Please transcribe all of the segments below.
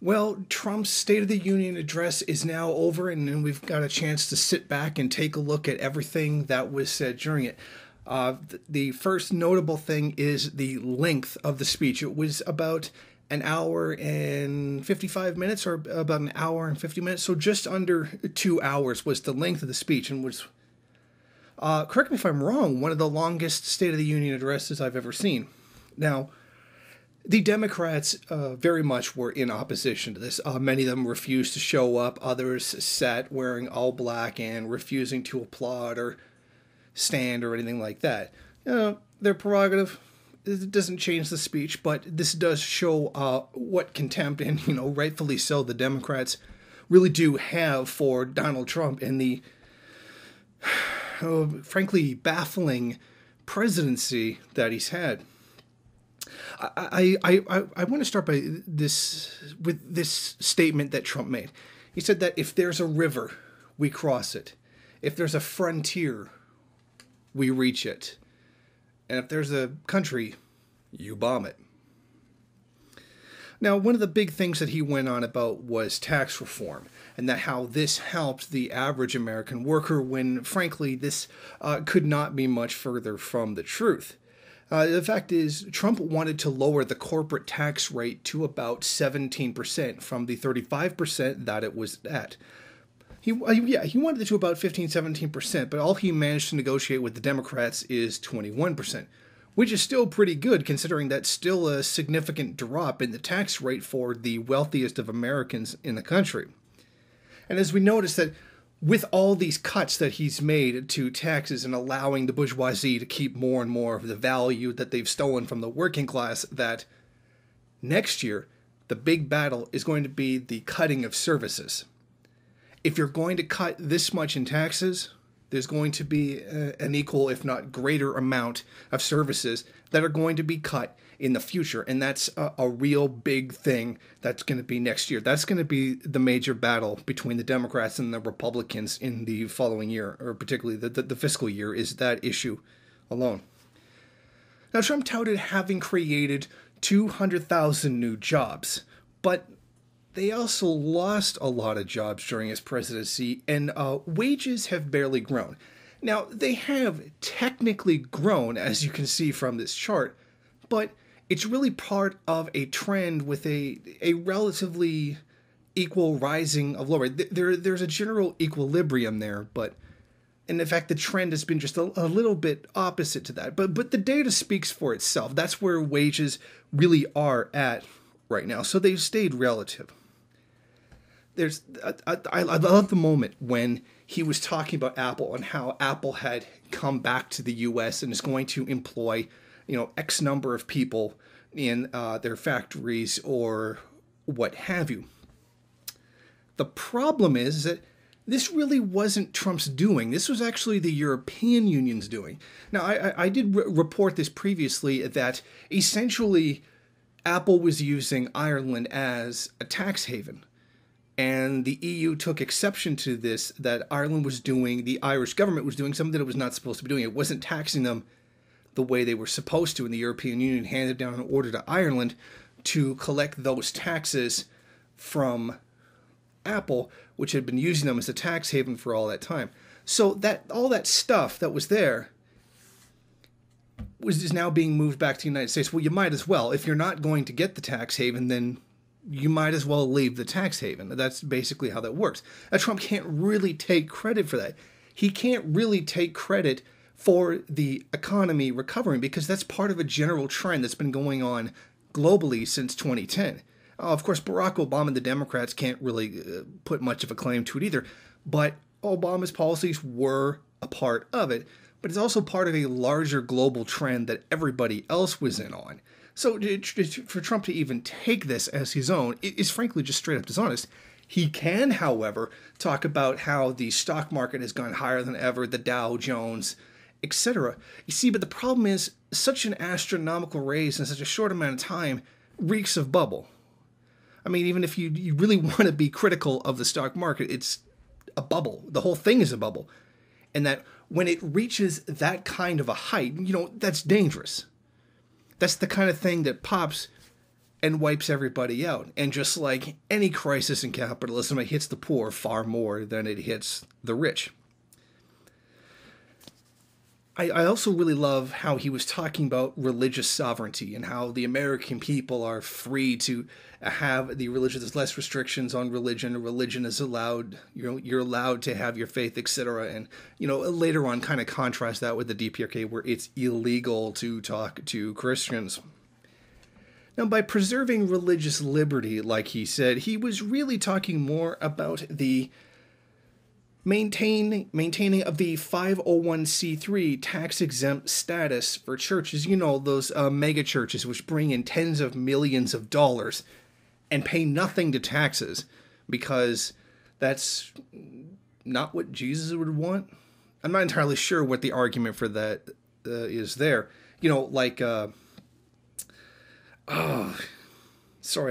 Well, Trump's State of the Union address is now over, and then we've got a chance to sit back and take a look at everything that was said during it. The first notable thing is the length of the speech. It was about an hour and 55 minutes, or about an hour and 50 minutes. So just under 2 hours was the length of the speech, and was, correct me if I'm wrong, one of the longest State of the Union addresses I've ever seen. Now, the Democrats very much were in opposition to this. Many of them refused to show up. Others sat wearing all black and refusing to applaud or stand or anything like that. Their prerogative. It doesn't change the speech, but this does show what contempt, and, rightfully so, the Democrats really do have for Donald Trump and the, frankly, baffling presidency that he's had. I want to start with this statement that Trump made. He said that if there's a river, we cross it. If there's a frontier, we reach it. And if there's a country, you bomb it. Now, one of the big things that he went on about was tax reform, and that how this helped the average American worker when, frankly, this could not be much further from the truth. The fact is, Trump wanted to lower the corporate tax rate to about 17% from the 35% that it was at. He wanted it to about 15-17%, but all he managed to negotiate with the Democrats is 21%, which is still pretty good considering that's still a significant drop in the tax rate for the wealthiest of Americans in the country. And as we notice that with all these cuts that he's made to taxes and allowing the bourgeoisie to keep more and more of the value that they've stolen from the working class, that next year the big battle is going to be the cutting of services. If you're going to cut this much in taxes, there's going to be an equal, if not greater, amount of services that are going to be cut in the future. And that's a real big thing that's going to be next year. That's going to be the major battle between the Democrats and the Republicans in the following year, or particularly the fiscal year, is that issue alone. Now, Trump touted having created 200,000 new jobs, but they also lost a lot of jobs during his presidency, and wages have barely grown. Now, they have technically grown, as you can see from this chart, but it's really part of a trend with a relatively equal rising of lower. There's a general equilibrium there, but in fact, the trend has been just a little bit opposite to that. But the data speaks for itself. That's where wages really are at right now. So they've stayed relative. I love the moment when he was talking about Apple and how Apple had come back to the U.S. and is going to employ, X number of people in their factories or what have you. The problem is that this really wasn't Trump's doing. This was actually the European Union's doing. Now, I did report this previously, that essentially Apple was using Ireland as a tax haven. And the EU took exception to this, that Ireland was doing, the Irish government was doing something that it was not supposed to be doing. It wasn't taxing them the way they were supposed to, and the European Union handed down an order to Ireland to collect those taxes from Apple, which had been using them as a tax haven for all that time. So that all that stuff that was there is now being moved back to the United States. Well, you might as well. If you're not going to get the tax haven, then you might as well leave the tax haven. That's basically how that works. Now, Trump can't really take credit for that. He can't really take credit for the economy recovering because that's part of a general trend that's been going on globally since 2010. Of course, Barack Obama and the Democrats can't really put much of a claim to it either, but Obama's policies were a part of it, but it's also part of a larger global trend that everybody else was in on. So for Trump to even take this as his own is frankly just straight up dishonest. He can, however, talk about how the stock market has gone higher than ever, the Dow Jones, etc. You see, but the problem is such an astronomical raise in such a short amount of time reeks of bubble. I mean, even if you really want to be critical of the stock market, it's a bubble. The whole thing is a bubble. And that when it reaches that kind of a height, that's dangerous. That's the kind of thing that pops and wipes everybody out. And just like any crisis in capitalism, it hits the poor far more than it hits the rich. I also really love how he was talking about religious sovereignty and how the American people are free to have the religion. There's less restrictions on religion. Religion is allowed. You're allowed to have your faith, etc. And later on, kind of contrast that with the DPRK, where it's illegal to talk to Christians. Now, by preserving religious liberty, like he said, he was really talking more about the maintaining of the 501c3 tax-exempt status for churches. Those mega churches which bring in tens of millions of dollars and pay nothing to taxes, because that's not what Jesus would want. I'm not entirely sure what the argument for that is there. Sorry,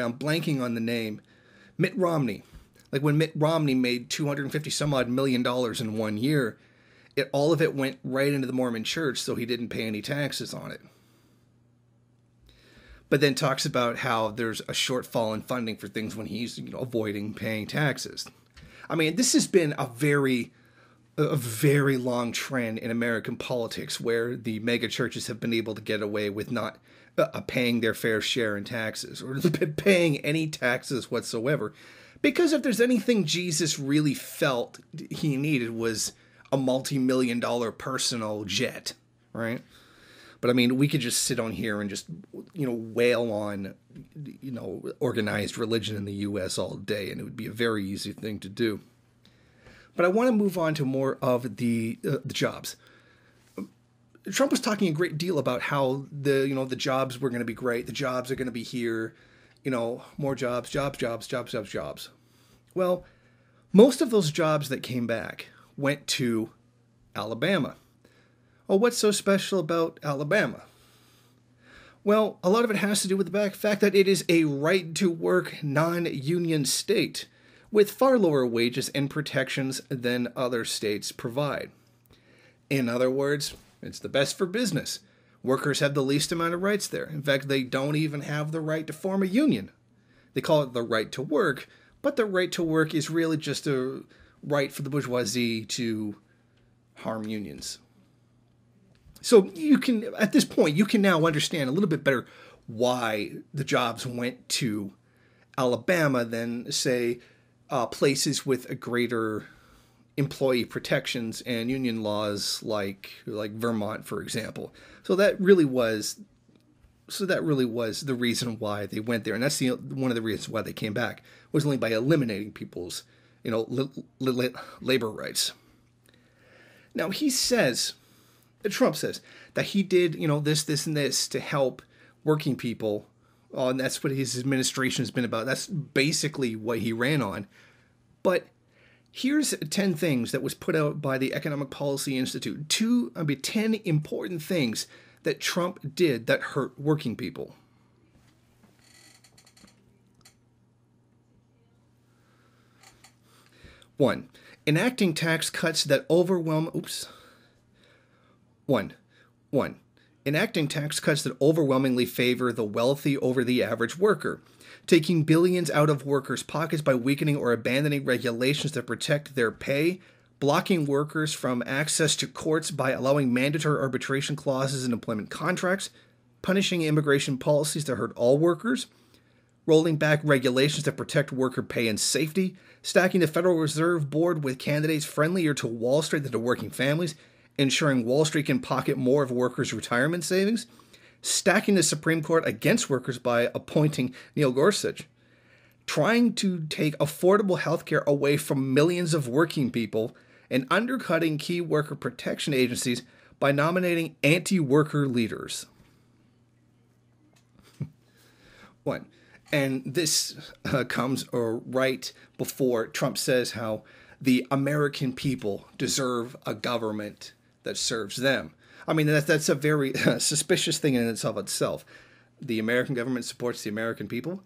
I'm blanking on the name. Mitt Romney. Like when Mitt Romney made $250 some odd million in 1 year, all of it went right into the Mormon church, so he didn't pay any taxes on it. But then talks about how there's a shortfall in funding for things when he's avoiding paying taxes. I mean, this has been a very long trend in American politics, where the mega churches have been able to get away with not paying their fair share in taxes, or paying any taxes whatsoever. Because if there's anything Jesus really felt he needed, was a multi-million-dollar personal jet, right? But I mean, we could just sit on here and just, wail on, organized religion in the U.S. all day, and it would be a very easy thing to do. But I want to move on to more of the jobs. Trump was talking a great deal about how the jobs were going to be great. The jobs are going to be here. More jobs. Well, most of those jobs that came back went to Alabama. Oh, what's so special about Alabama? Well, a lot of it has to do with the fact that it is a right-to-work, non-union state with far lower wages and protections than other states provide. In other words, it's the best for business. Workers have the least amount of rights there. In fact, they don't even have the right to form a union. They call it the right to work, but the right to work is really just a right for the bourgeoisie to harm unions. So at this point, you can now understand a little bit better why the jobs went to Alabama than, say, places with a greater employee protections and union laws like Vermont, for example. So that really was the reason why they went there, and that's one of the reasons why they came back, was only by eliminating people's labor rights. Now Trump says that he did this and this to help working people, and that's what his administration has been about. That's basically what he ran on. But here's 10 things that was put out by the Economic Policy Institute. 10 important things that Trump did that hurt working people. One, enacting tax cuts that enacting tax cuts that overwhelmingly favor the wealthy over the average worker. Taking billions out of workers' pockets by weakening or abandoning regulations that protect their pay, blocking workers from access to courts by allowing mandatory arbitration clauses in employment contracts, punishing immigration policies that hurt all workers, rolling back regulations that protect worker pay and safety, stacking the Federal Reserve Board with candidates friendlier to Wall Street than to working families, ensuring Wall Street can pocket more of workers' retirement savings, stacking the Supreme Court against workers by appointing Neil Gorsuch, trying to take affordable health care away from millions of working people, and undercutting key worker protection agencies by nominating anti-worker leaders. One, and this comes right before Trump says how the American people deserve a government that serves them. I mean, that's a very suspicious thing in itself. The American government supports the American people.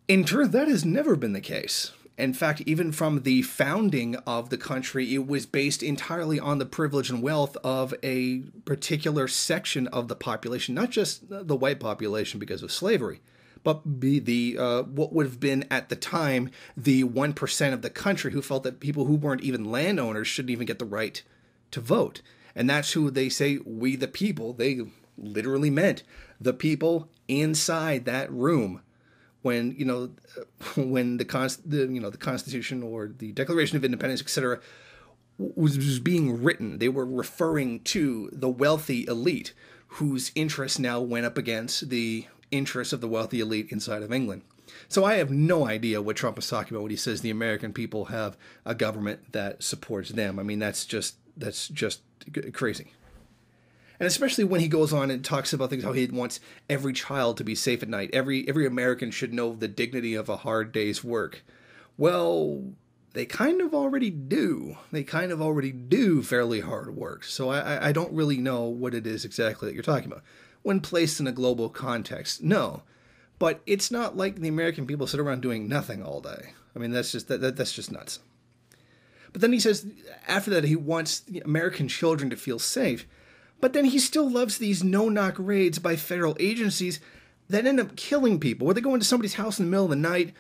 In truth, that has never been the case. In fact, even from the founding of the country, it was based entirely on the privilege and wealth of a particular section of the population, not just the white population because of slavery, but be the what would have been at the time the 1% of the country who felt that people who weren't even landowners shouldn't even get the right to vote. And that's who they say, we the people. They literally meant the people inside that room when, when the Constitution or the Declaration of Independence, etc., was being written. They were referring to the wealthy elite whose interests now went up against the interests of the wealthy elite inside of England. So I have no idea what Trump is talking about when he says the American people have a government that supports them. I mean, that's just crazy. And especially when he goes on and talks about things, how he wants every child to be safe at night. Every American should know the dignity of a hard day's work. Well, they kind of already do. They kind of already do fairly hard work. So I don't really know what it is exactly that you're talking about. When placed in a global context, no. But it's not like the American people sit around doing nothing all day. I mean, that's just nuts. But then he says, after that, he wants the American children to feel safe. But then he still loves these no-knock raids by federal agencies that end up killing people, where they go into somebody's house in the middle of the night.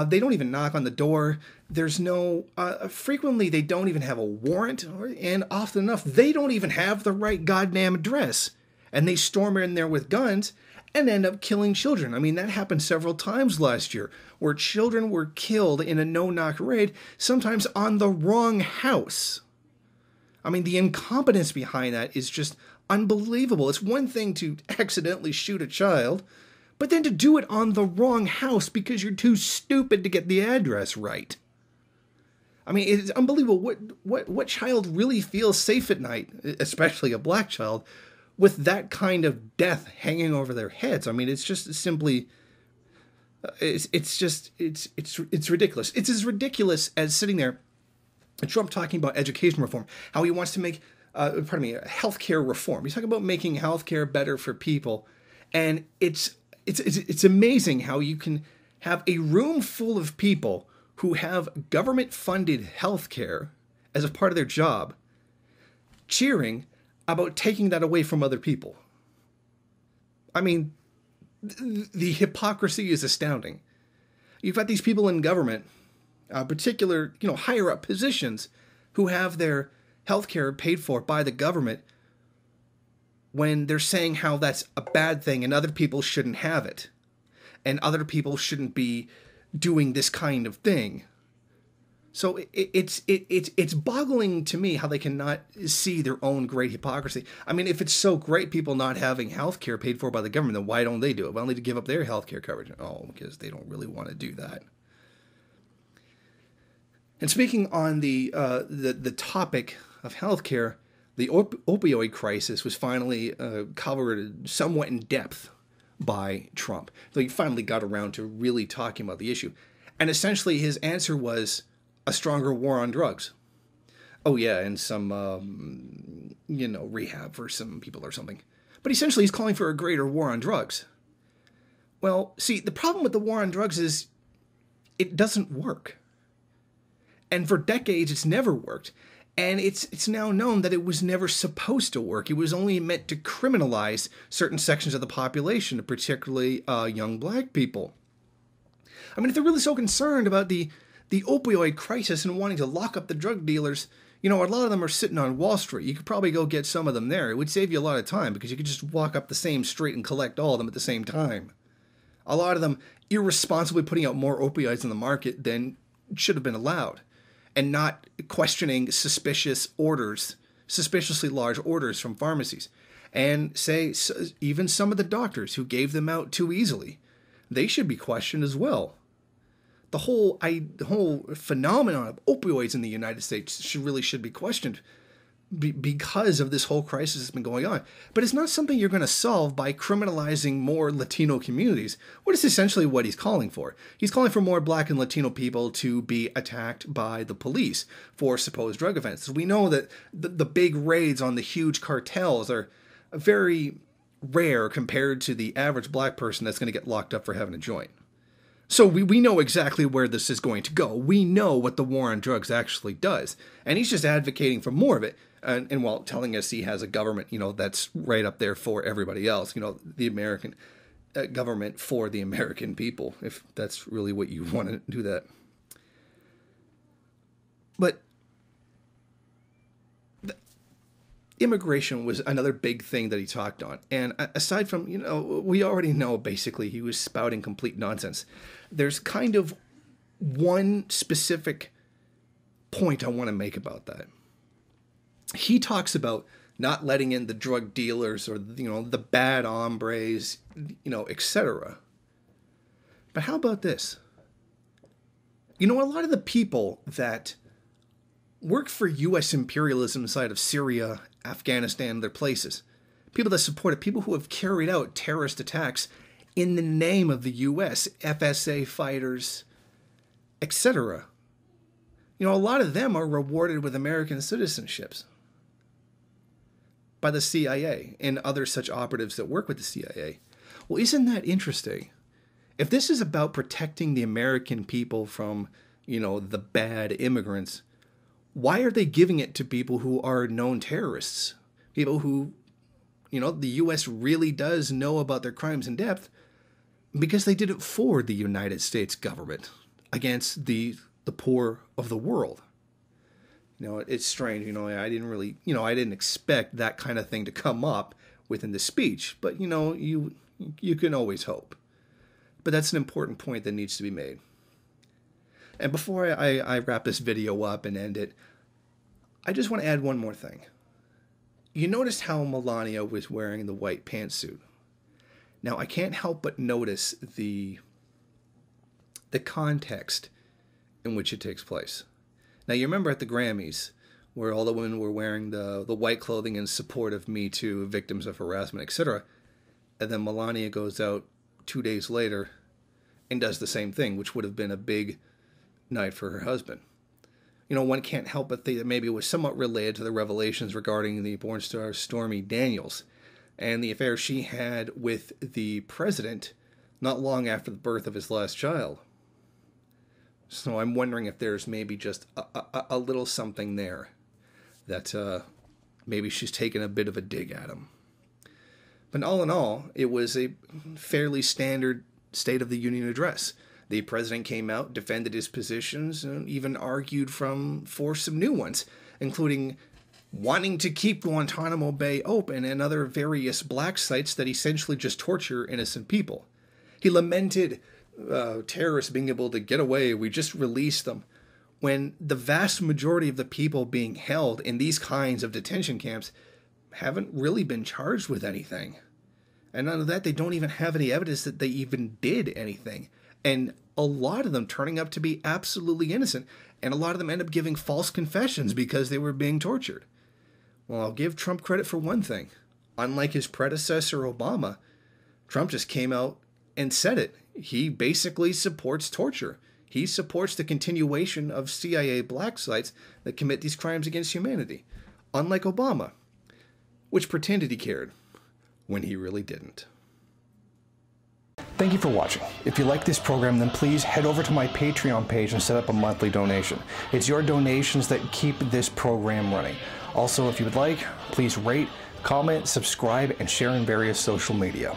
They don't even knock on the door. There's no, frequently they don't even have a warrant, and often enough, they don't even have the right goddamn address. And they storm in there with guns and end up killing children. I mean, that happened several times last year, where children were killed in a no-knock raid, sometimes on the wrong house. I mean, the incompetence behind that is just unbelievable. It's one thing to accidentally shoot a child, but then to do it on the wrong house because you're too stupid to get the address right. I mean, it's unbelievable. What child really feels safe at night, especially a black child, with that kind of death hanging over their heads? I mean, it's just simply, it's ridiculous. It's as ridiculous as sitting there and Trump talking about education reform, how he wants to make, healthcare reform. He's talking about making healthcare better for people, and it's amazing how you can have a room full of people who have government-funded healthcare as a part of their job cheering about taking that away from other people. I mean, the hypocrisy is astounding. You've got these people in government, particular, higher up positions, who have their healthcare paid for by the government, when they're saying how that's a bad thing and other people shouldn't have it, and other people shouldn't be doing this kind of thing. So it's boggling to me how they cannot see their own great hypocrisy. I mean, if it's so great people not having health care paid for by the government, then why don't they do it? Why don't they give up their health care coverage? Oh, because they don't really want to do that. And speaking on the topic of health care, the opioid crisis was finally covered somewhat in depth by Trump. So he finally got around to really talking about the issue. And essentially his answer was a stronger war on drugs. Oh yeah, and some, rehab for some people or something. But essentially he's calling for a greater war on drugs. Well, see, the problem with the war on drugs is it doesn't work. And for decades it's never worked. And it's now known that it was never supposed to work. It was only meant to criminalize certain sections of the population, particularly young black people. I mean, if they're really so concerned about the opioid crisis and wanting to lock up the drug dealers, a lot of them are sitting on Wall Street. You could probably go get some of them there. It would save you a lot of time because you could just walk up the same street and collect all of them at the same time. A lot of them irresponsibly putting out more opioids in the market than should have been allowed, and not questioning suspiciously large orders from pharmacies. And say even some of the doctors who gave them out too easily, they should be questioned as well. The whole phenomenon of opioids in the United States should be questioned because of this whole crisis that's been going on. But it's not something you're going to solve by criminalizing more Latino communities, what is essentially what he's calling for. He's calling for more black and Latino people to be attacked by the police for supposed drug offenses. We know that the big raids on the huge cartels are very rare compared to the average black person that's going to get locked up for having a joint. So we know exactly where this is going to go. We know what the war on drugs actually does. And he's just advocating for more of it. And while telling us he has a government, that's right up there for everybody else, the American government for the American people, if that's really what you want to do that. But immigration was another big thing that he talked on. And aside from, we already know basically he was spouting complete nonsense. There's kind of one specific point I want to make about that. He talks about not letting in the drug dealers or, the bad hombres, etc. But how about this? A lot of the people that work for U.S. imperialism inside of Syria, Afghanistan, other places, people that support it, people who have carried out terrorist attacks in the name of the U.S., FSA fighters, etc. A lot of them are rewarded with American citizenships by the CIA and other such operatives that work with the CIA. Well, isn't that interesting? If this is about protecting the American people from, the bad immigrants, why are they giving it to people who are known terrorists? People who, the U.S. really does know about their crimes in depth because they did it for the United States government against the poor of the world. It's strange. I didn't really, I didn't expect that kind of thing to come up within the speech. But, you can always hope. But that's an important point that needs to be made. And before I wrap this video up and end it, I just want to add one more thing. You noticed how Melania was wearing the white pantsuit. Now, I can't help but notice the context in which it takes place. Now, you remember at the Grammys, where all the women were wearing the white clothing in support of Me Too, victims of harassment, etc. And then Melania goes out 2 days later and does the same thing, which would have been a big night for her husband. One can't help but think that maybe it was somewhat related to the revelations regarding the porn star Stormy Daniels and the affair she had with the president not long after the birth of his last child. So I'm wondering if there's maybe just a little something there that maybe she's taken a bit of a dig at him. But all in all, it was a fairly standard State of the Union address. The president came out, defended his positions, and even argued for some new ones, including wanting to keep Guantanamo Bay open and other various black sites that essentially just torture innocent people. He lamented terrorists being able to get away, we just released them, when the vast majority of the people being held in these kinds of detention camps haven't really been charged with anything. And none of that, they don't even have any evidence that they even did anything. And a lot of them turning up to be absolutely innocent. And a lot of them end up giving false confessions because they were being tortured. Well, I'll give Trump credit for one thing. Unlike his predecessor, Obama, Trump just came out and said it. He basically supports torture. He supports the continuation of CIA black sites that commit these crimes against humanity. Unlike Obama, which pretended he cared when he really didn't. Thank you for watching. If you like this program, then please head over to my Patreon page and set up a monthly donation. It's your donations that keep this program running. Also, if you would like, please rate, comment, subscribe, and share in various social media.